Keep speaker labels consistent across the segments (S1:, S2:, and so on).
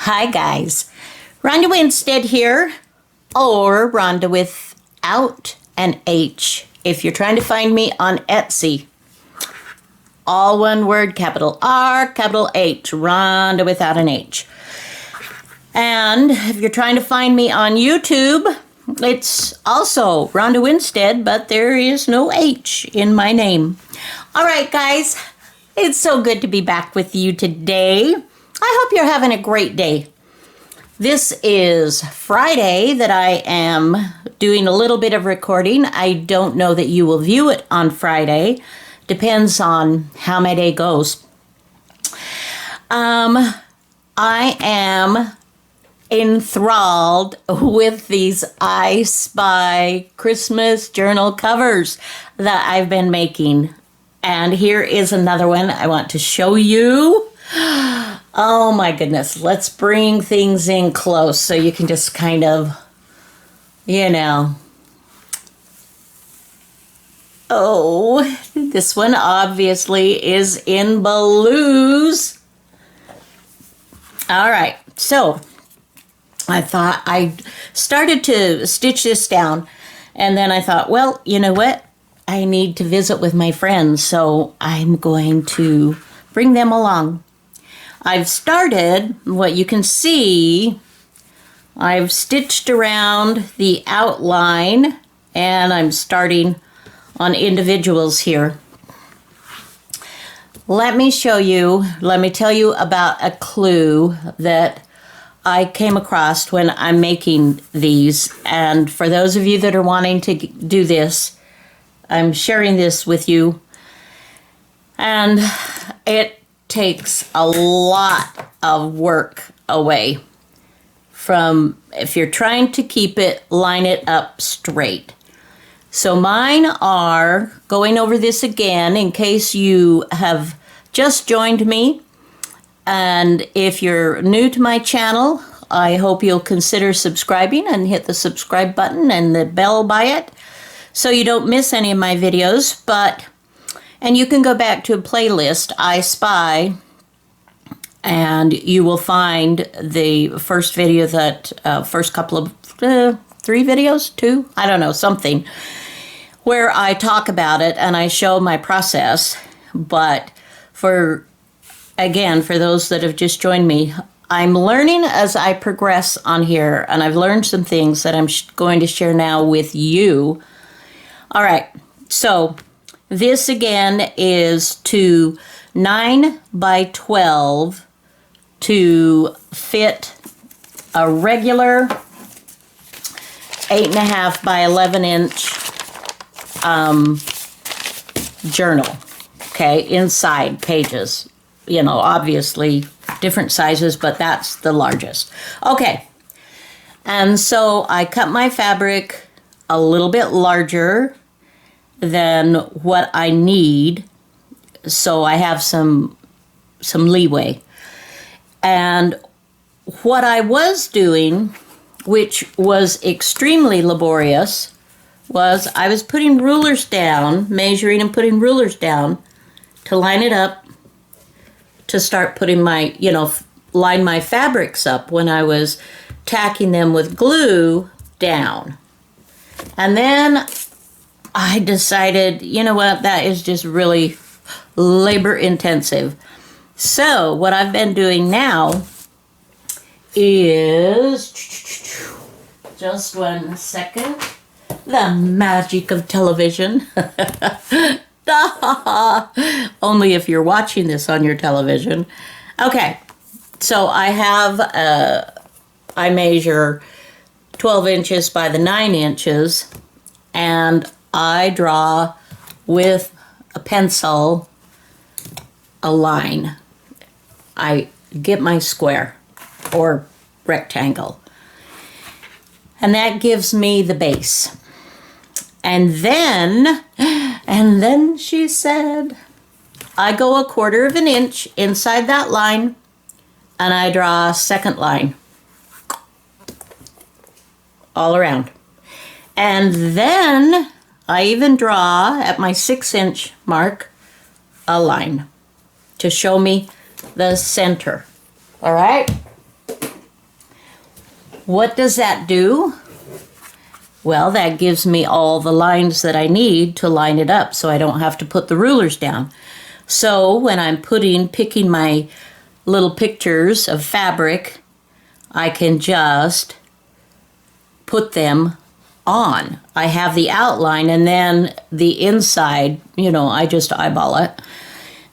S1: Hi guys, Ronda Winstead here, or Ronda without an H. If you're trying to find me on Etsy, all one word, capital R, capital H, Ronda without an H. And if you're trying to find me on YouTube, it's also Ronda Winstead, but there is no H in my name. All right, guys, it's so good to be back with you today. I hope you're having a great day. This is Friday that I am doing a little bit of recording. I don't know that you will view it on Friday. Depends on how my day goes. I am enthralled with these I Spy Christmas journal covers that I've been making. And here is another one I want to show you. Oh my goodness, let's bring things in close so you can just kind of, Oh, this one obviously is in blues. All right, so I thought I started to stitch this down, and then I thought, well, you know what? I need to visit with my friends, so I'm going to bring them along. I've started, what you can see, I've stitched around the outline, and I'm starting on individuals here. Let me tell you about a clue that I came across when I'm making these. And for those of you that are wanting to do this, I'm sharing this with you. And it takes a lot of work away from if you're trying to keep it, line it up straight. So mine are, going over this again in case you have just joined me. And if you're new to my channel, I hope you'll consider subscribing and hit the subscribe button and the bell by it so you don't miss any of my videos. And you can go back to a playlist, I Spy, and you will find the first video that, first couple of, 3 videos, 2, I don't know, something, where I talk about it and I show my process. But for those that have just joined me, I'm learning as I progress on here, and I've learned some things that I'm going to share now with you. All right, so this again is to 9 by 12 to fit a regular 8.5 by 11 inch journal. Okay, inside pages, obviously different sizes, but that's the largest. Okay, and so I cut my fabric a little bit larger than what I need, so I have some leeway. And what I was doing, which was extremely laborious, was I was putting rulers down, measuring and putting rulers down to line it up, to start putting my, line my fabrics up when I was tacking them with glue down. And then I decided, you know what, that is just really labor intensive. So what I've been doing now is, just 1 second, the magic of television. Only if you're watching this on your television. Okay, so I have, I measure 12 inches by the 9 inches, and I draw with a pencil a line. I get my square or rectangle, and that gives me the base. And then she said, I go 1/4 of an inch inside that line, and I draw a second line all around. And then I even draw at my 6-inch mark a line to show me the center. All right? What does that do? Well, that gives me all the lines that I need to line it up so I don't have to put the rulers down. So when I'm picking my little pictures of fabric, I can just put them on. I have the outline, and then the inside, I just eyeball it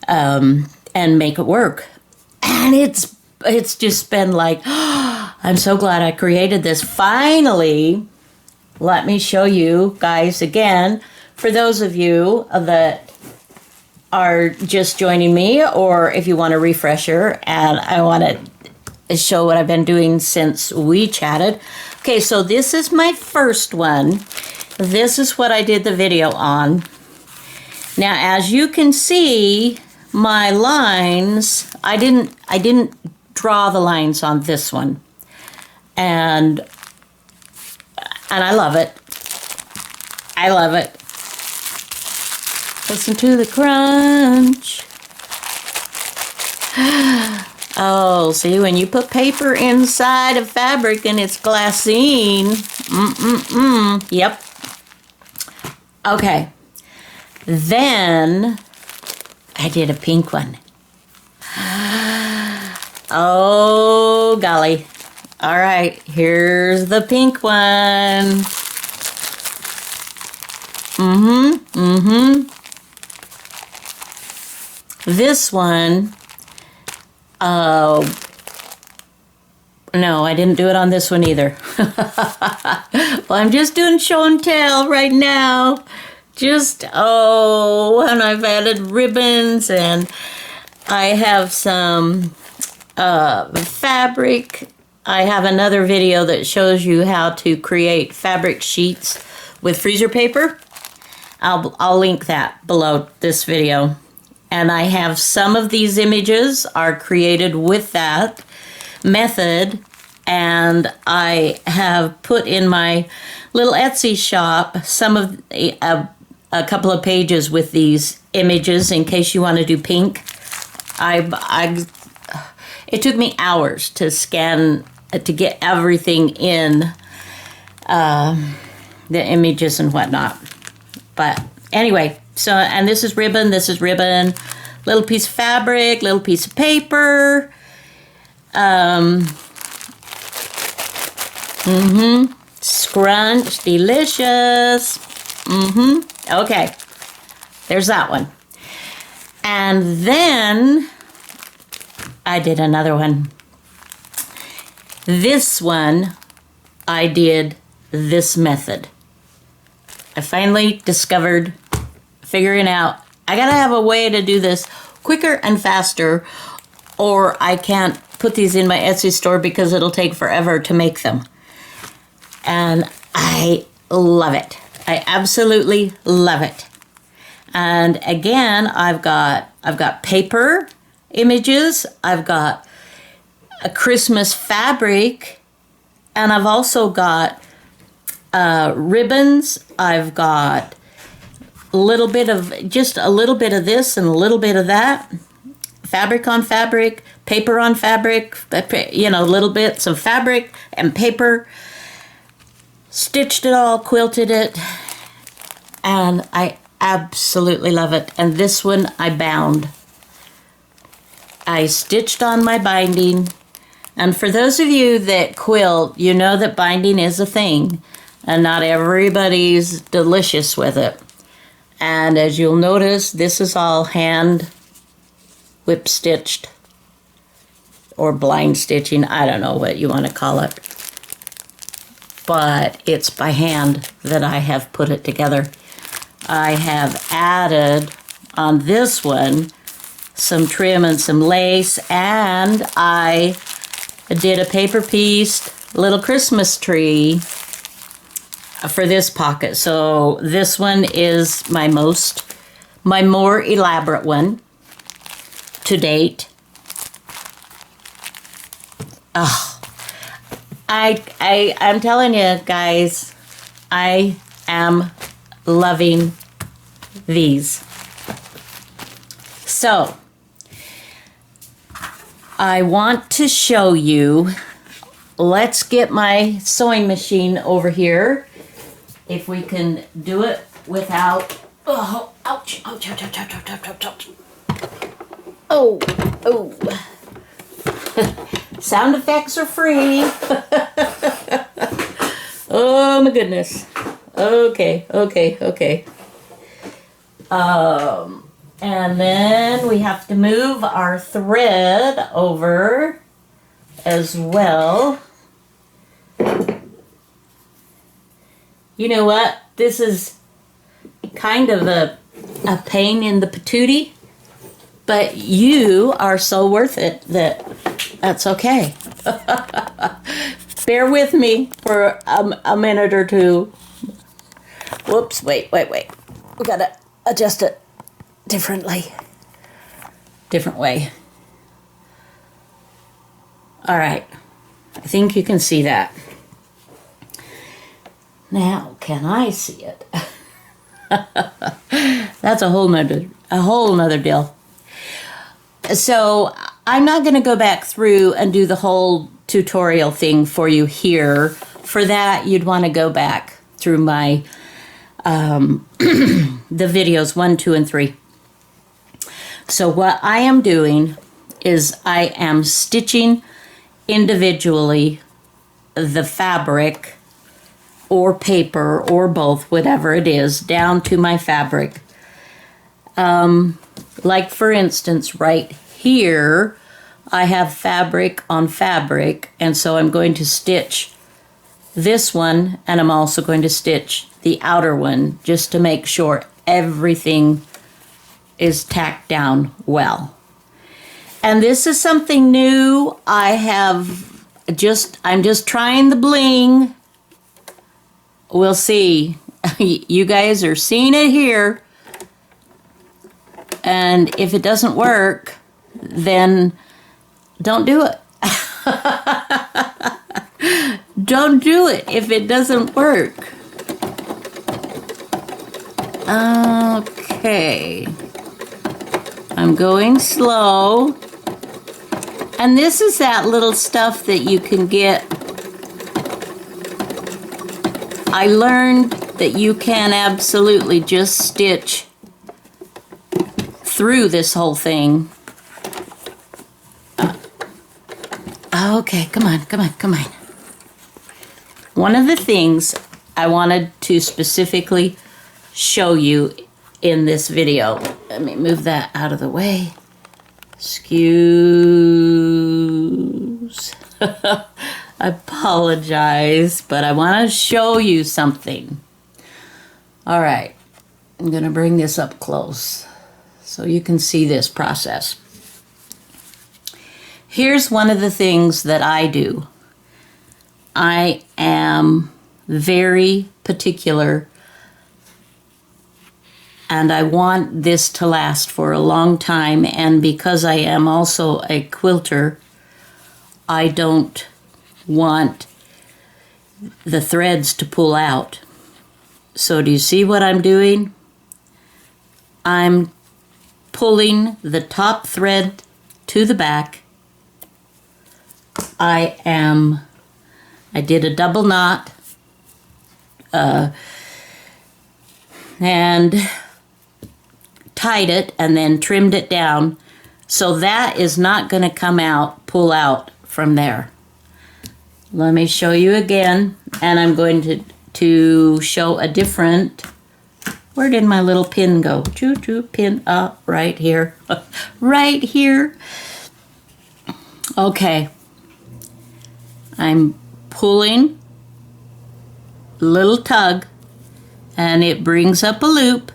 S1: and make it work. And it's just been like, I'm so glad I created this. Finally, let me show you guys again, for those of you that are just joining me, or if you want a refresher, and I want to show what I've been doing since we chatted. Okay, so this is my first one. This is what I did the video on. Now, as you can see, my lines, I didn't draw the lines on this one. And I love it. I love it. Listen to the crunch. Oh, see, when you put paper inside of fabric and it's glassine. Yep. Okay. Then I did a pink one. Oh, golly. All right, here's the pink one. This one, no, I didn't do it on this one either. Well, I'm just doing show and tell right now. And I've added ribbons, and I have some fabric. I have another video that shows you how to create fabric sheets with freezer paper. I'll link that below this video. And I have some of these images are created with that method, and I have put in my little Etsy shop some of a couple of pages with these images in case you want to do pink. It took me hours to scan to get everything in the images and whatnot. But anyway, so, and this is ribbon, little piece of fabric, little piece of paper. Scrunch, delicious. Okay, there's that one. And then I did another one. This one, I did this method. I finally discovered, figuring out, I gotta have a way to do this quicker and faster, or I can't put these in my Etsy store because it'll take forever to make them. And I love it. I absolutely love it. And again, I've got paper images, I've got a Christmas fabric, and I've also got ribbons. I've got a little bit of this and a little bit of that. Fabric on fabric, paper on fabric, little bits of fabric and paper. Stitched it all, quilted it, and I absolutely love it. And this one I bound. I stitched on my binding. And for those of you that quilt, you know that binding is a thing, and not everybody's delicious with it. And as you'll notice, this is all hand whip stitched or blind stitching. I don't know what you want to call it. But it's by hand that I have put it together. I have added on this one some trim and some lace, and I did a paper pieced little Christmas tree for this pocket. So this one is my more elaborate one to date. Oh, I'm telling you guys, I am loving these. So I want to show you let's get my sewing machine over here. If we can do it without, oh, ouch, ouch, ouch, ouch, ouch, ouch, ouch, ouch, ouch. Oh, oh. Sound effects are free. Oh my goodness. Okay, okay, okay. And then we have to move our thread over as well. You know what? This is kind of a pain in the patootie, but you are so worth it that's okay. Bear with me for a minute or two. Whoops, wait. We gotta adjust it different way. All right, I think you can see that. Now, can I see it? That's a whole nother deal. So I'm not going to go back through and do the whole tutorial thing for you here. For that, you'd want to go back through my the videos 1, 2, and 3. So what I am doing is I am stitching individually the fabric or paper or both, whatever it is, down to my fabric. Like for instance, right here, I have fabric on fabric, and so I'm going to stitch this one, and I'm also going to stitch the outer one just to make sure everything is tacked down well. And this is something new. I'm just trying the bling. We'll see. You guys are seeing it here. And if it doesn't work, then don't do it. Don't do it if it doesn't work. Okay. I'm going slow. And this is that little stuff that you can get. I learned that you can absolutely just stitch through this whole thing. Okay, come on. One of the things I wanted to specifically show you in this video, let me move that out of the way. Excuse. I apologize, but I want to show you something. All right, I'm going to bring this up close so you can see this process. Here's one of the things that I do. I am very particular, and I want this to last for a long time, and because I am also a quilter, I don't want the threads to pull out. So do you see what I'm doing? I'm pulling the top thread to the back. I did a double knot and tied it and then trimmed it down, so that is not going to pull out from there. Let me show you again, and I'm going to show a different. Where did my little pin go? Pin up right here. Right here. Okay. I'm pulling, little tug, and it brings up a loop,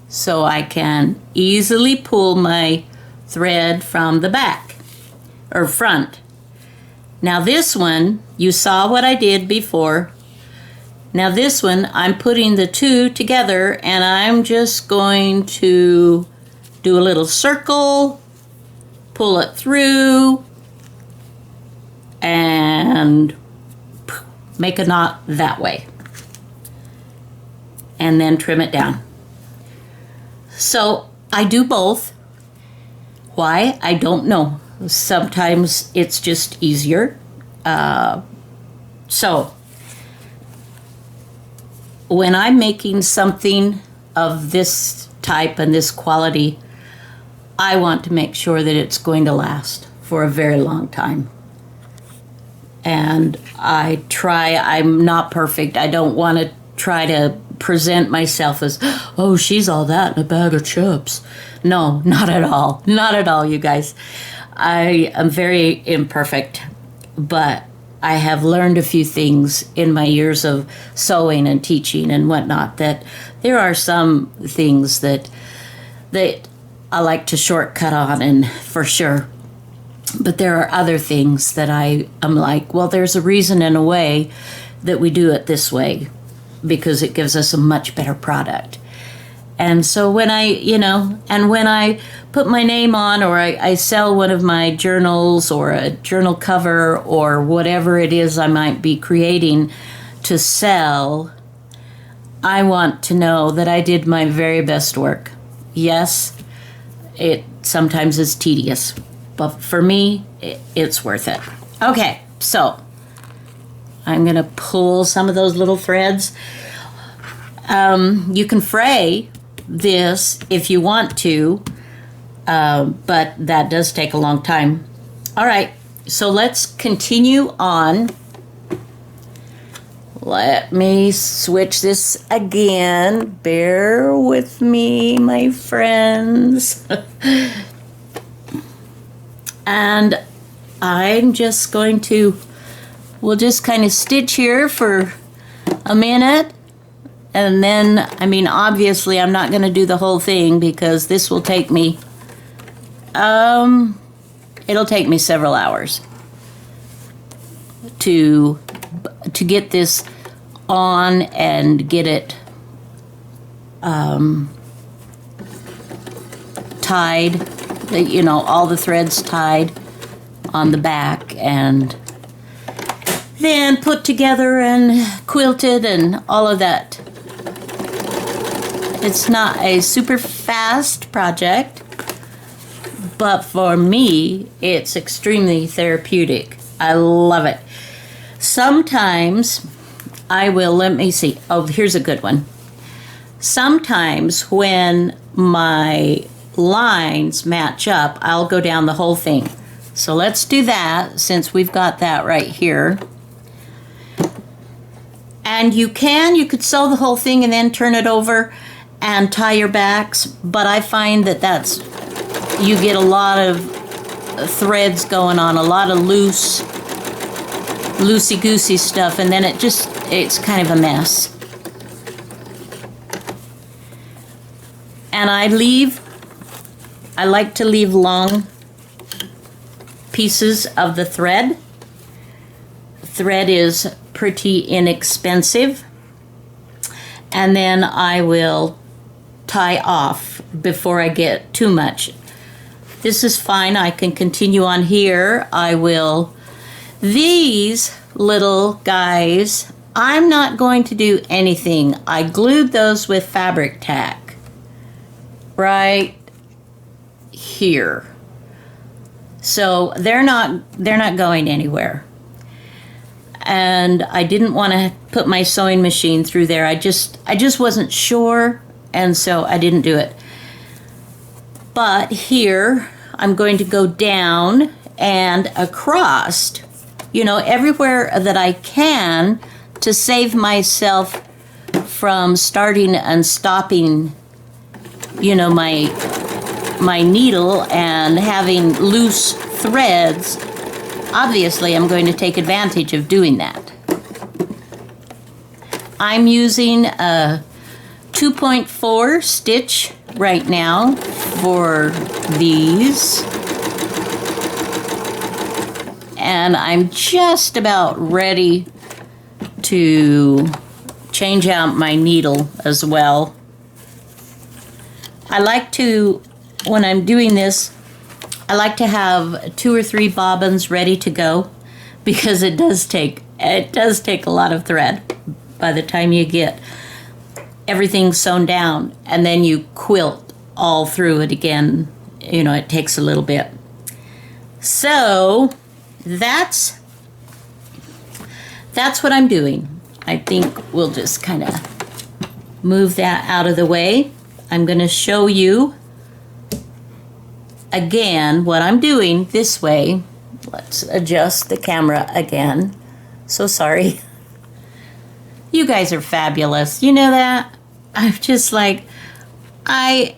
S1: so I can easily pull my thread from the back or front. Now this one, you saw what I did before. Now this one, I'm putting the two together, and I'm just going to do a little circle, pull it through, and make a knot that way, and then trim it down. So I do both. Why? I don't know. Sometimes it's just easier. So when I'm making something of this type and this quality, I want to make sure that it's going to last for a very long time. And I'm not perfect. I don't want to try to present myself as, oh, she's all that in a bag of chips. No, not at all. Not at all, you guys. I am very imperfect, but I have learned a few things in my years of sewing and teaching and whatnot, that there are some things that I like to shortcut on, and for sure. But there are other things that I'm like, well, there's a reason and a way that we do it this way, because it gives us a much better product. And so when I put my name on, or I sell one of my journals or a journal cover or whatever it is I might be creating to sell, I want to know that I did my very best work. Yes, it sometimes is tedious, but for me, it's worth it. Okay, so I'm going to pull some of those little threads. You can fray this if you want to, but that does take a long time. All right, so let's continue on. Let me switch this again. Bear with me, my friends. And I'm just going to, we'll just kind of stitch here for a minute. And then, obviously I'm not going to do the whole thing, because this will take me, it'll take me several hours to get this on and get it tied, all the threads tied on the back, and then put together and quilted and all of that. It's not a super fast project, but for me, it's extremely therapeutic. I love it. Sometimes let me see. Oh, here's a good one. Sometimes when my lines match up, I'll go down the whole thing. So let's do that, since we've got that right here. And you could sew the whole thing and then turn it over and tie your backs, but I find you get a lot of threads going on, a lot of loosey-goosey stuff, and then it's kind of a mess. And I like to leave long pieces of the thread. Thread is pretty inexpensive. And then I will tie off before I get too much. This is fine. I can continue on here. These little guys, I'm not going to do anything. I glued those with fabric tack right here. So they're not going anywhere. And I didn't want to put my sewing machine through there. I just wasn't sure, and so I didn't do it. But here, I'm going to go down and across, everywhere that I can, to save myself from starting and stopping, my needle and having loose threads. Obviously, I'm going to take advantage of doing that. I'm using a 2.4 stitch right now for these. And I'm just about ready to change out my needle as well. When I'm doing this, I like to have 2 or 3 bobbins ready to go, because it does take a lot of thread by the time you get everything sewn down, and then you quilt all through it again. It takes a little bit. So that's that's what I'm doing. I think we'll just kind of move that out of the way. I'm going to show you again what I'm doing this way. Let's adjust the camera again. So sorry. You guys are fabulous. You know that? I'm just like, I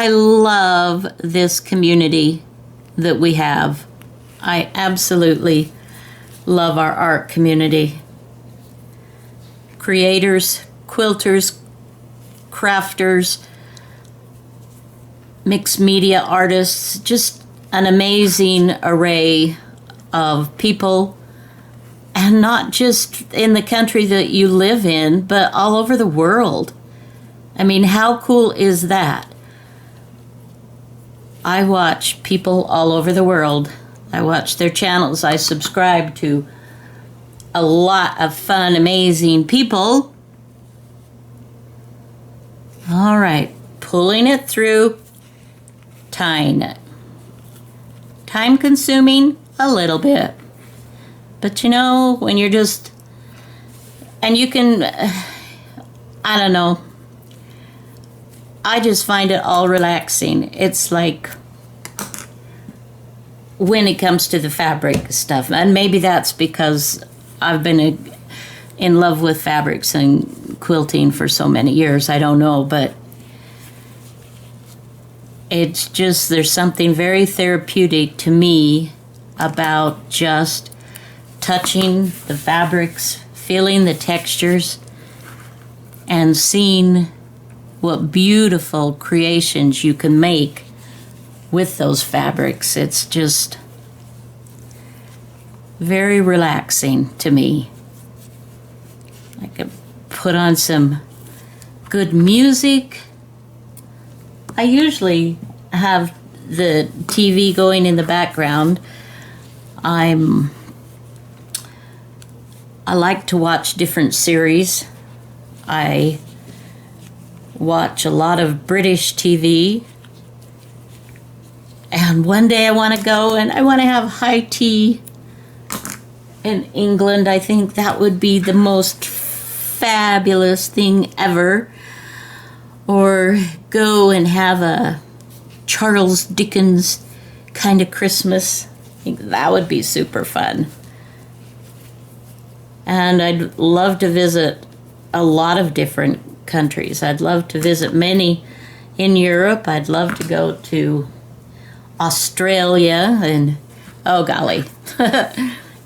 S1: love this community that we have. I absolutely love our art community. Creators, quilters, crafters, mixed media artists, just an amazing array of people, and not just in the country that you live in, but all over the world. I mean, how cool is that? I watch people all over the world. I watch their channels. I subscribe to a lot of fun, amazing people. All right, pulling it through, tying it. Time consuming a little bit. But you know, when you're just, and you can, I don't know, I just find it all relaxing. It's like, when it comes to the fabric stuff, and maybe that's because I've been in love with fabrics and quilting for so many years, I don't know, but it's just, there's something very therapeutic to me about just touching the fabrics, feeling the textures, and seeing what beautiful creations you can make with those fabrics. It's just very relaxing to me. I could put on some good music. I usually have the TV going in the background. I like to watch different series. I watch a lot of British TV. And one day I want to go and I want to have high tea in England. I think that would be the most fabulous thing ever. Or go and have a Charles Dickens kind of Christmas. I think that would be super fun. And I'd love to visit a lot of different countries. I'd love to visit many in Europe. I'd love to go to Australia, and oh golly,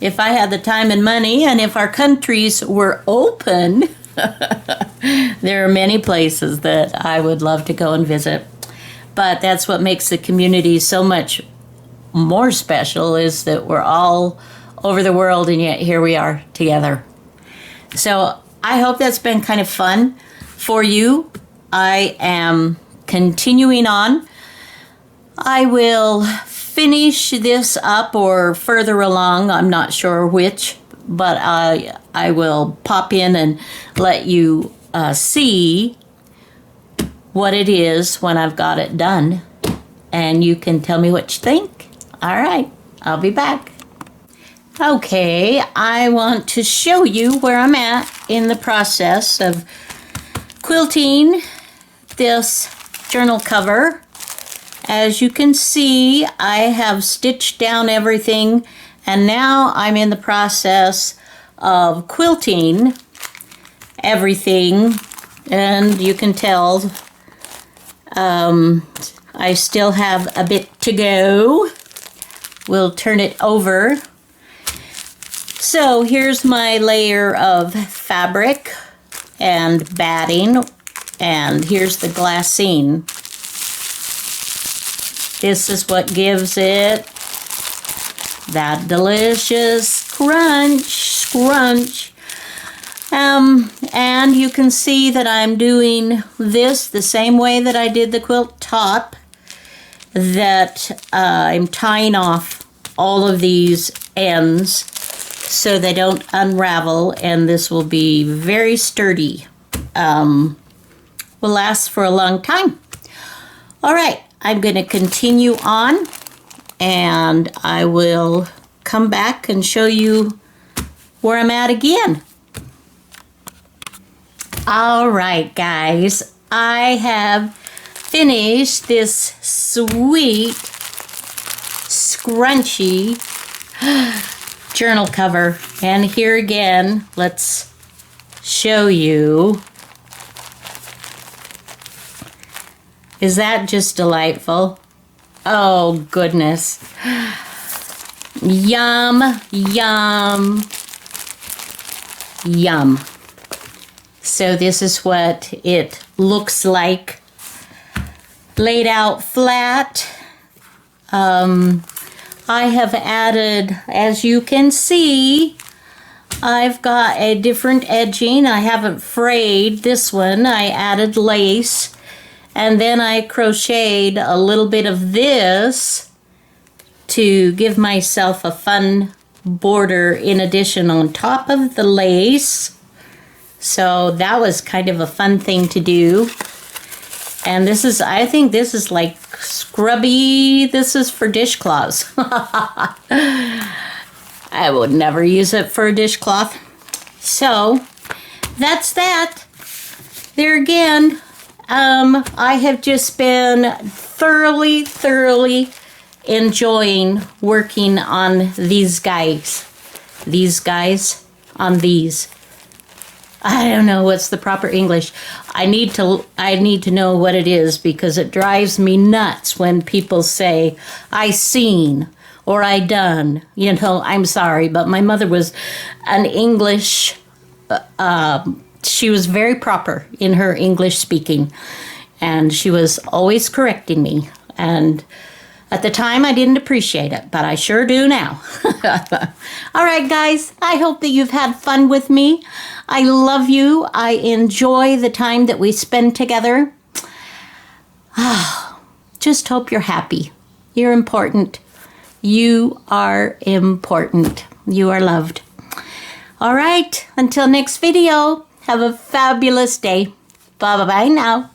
S1: if I had the time and money, and if our countries were open, there are many places that I would love to go and visit. But that's what makes the community so much more special, is that we're all over the world, and yet here we are together. So I hope that's been kind of fun for you. I am continuing on. I will finish this up or further along, I'm not sure which, but I will pop in and let you see what it is when I've got it done, and you can tell me what you think. All right, I'll be back. Okay, I want to show you where I'm at in the process of quilting this journal cover. As you can see, I have stitched down everything, and now I'm in the process of quilting everything, and you can tell I still have a bit to go. We'll turn it over. So here's my layer of fabric and batting, and here's the glassine. This is what gives it that delicious crunch. And you can see that I'm doing this the same way that I did the quilt top, that I'm tying off all of these ends so they don't unravel, and this will be very sturdy. Will last for a long time. All right, I'm going to continue on, and I will come back and show you where I'm at again. All right, guys, I have finished this sweet, scrunchy journal cover. And here again, let's show you. Is that just delightful? Oh, goodness. Yum, yum, yum. So this is what it looks like, laid out flat. I have added, as you can see, I've got a different edging. I haven't frayed this one. I added lace, and then I crocheted a little bit of this to give myself a fun border in addition on top of the lace. So that was kind of a fun thing to do. And this is, I think this is like scrubby. This is for dishcloths. I would never use it for a dishcloth. So that's that. There again, I have just been thoroughly enjoying working on these guys. On these. I don't know what's the proper English. I need to know what it is, because it drives me nuts when people say, I seen or I done. You know, I'm sorry, but my mother was an English, she was very proper in her English speaking, and she was always correcting me. And at the time, I didn't appreciate it, but I sure do now. All right, guys, I hope that you've had fun with me. I love you. I enjoy the time that we spend together. Just hope you're happy. You're important. You are important. You are loved. All right, until next video, have a fabulous day. Bye-bye now.